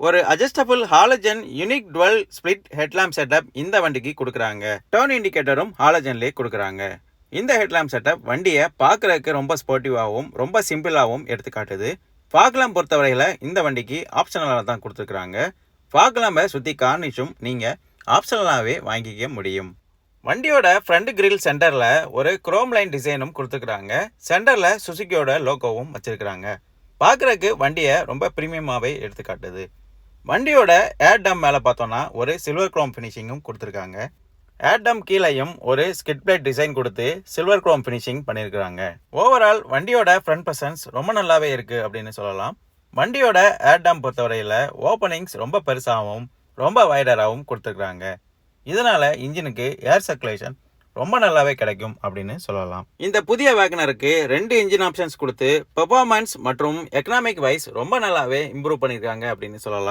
ஒரு adjustable halogen unique twelve split headlamp setup இந்த வண்டிக்கு கொடுக்குறாங்க. டர்ன் இண்டிகேட்டரும் ஹாலஜன்லேயே கொடுக்குறாங்க. இந்த ஹெட்லாம்ப் செட்டப் வண்டியை பார்க்குறதுக்கு ரொம்ப ஸ்போர்ட்டிவாகவும் ரொம்ப சிம்பிளாகவும் எடுத்துக்காட்டுது. ஃபாக்லாம்ப் பொறுத்தவரையில் இந்த வண்டிக்கு ஆப்ஷனலாக தான் கொடுத்துருக்குறாங்க. ஃபாக்லாம்பை சுற்றி கார்னிஷும் நீங்கள் ஆப்ஷனலாகவே வாங்கிக்க முடியும். வண்டியோட ஃப்ரண்ட் கிரில் சென்டரில் ஒரு குரோம் லைன் டிசைனும் கொடுத்துருக்குறாங்க. சென்டரில் சுசுகியோட லோகோவும் வச்சிருக்கிறாங்க. பார்க்குறதுக்கு வண்டியை ரொம்ப ப்ரீமியமாகவே எடுத்துக்காட்டுது. வண்டியோட ஏர்டம் மேலே பார்த்தோன்னா ஒரு சில்வர் குரோம் ஃபினிஷிங்கும் கொடுத்துருக்காங்க. ஏர்டம் கீழையும் ஒரு ஸ்கிட் பிளேட் டிசைன் கொடுத்து சில்வர் குரோம் ஃபினிஷிங் பண்ணியிருக்கிறாங்க. ஓவரால் வண்டியோட ஃப்ரண்ட் ப்ரெசன்ஸ் ரொம்ப நல்லாவே இருக்குது அப்படின்னு சொல்லலாம். வண்டியோட ஏர்டம் பொறுத்தவரையில் ஓப்பனிங்ஸ் ரொம்ப பெருசாகவும் ரொம்ப வைடராகவும் கொடுத்துருக்குறாங்க. இதனால இன்ஜினுக்கு ஏர் சர்க்குலேஷன் ரொம்ப நல்லாவே கிடைக்கும் அப்படின்னு சொல்லலாம். இந்த புதிய வேகனருக்கு 2 இன்ஜின் ஆப்ஷன்ஸ் கொடுத்து பெர்ஃபார்மன்ஸ் மற்றும் எக்கனாமிக் வைஸ் ரொம்ப நல்லாவே இம்ப்ரூவ் பண்ணியிருக்காங்க அப்படின்னு சொல்லலாம்.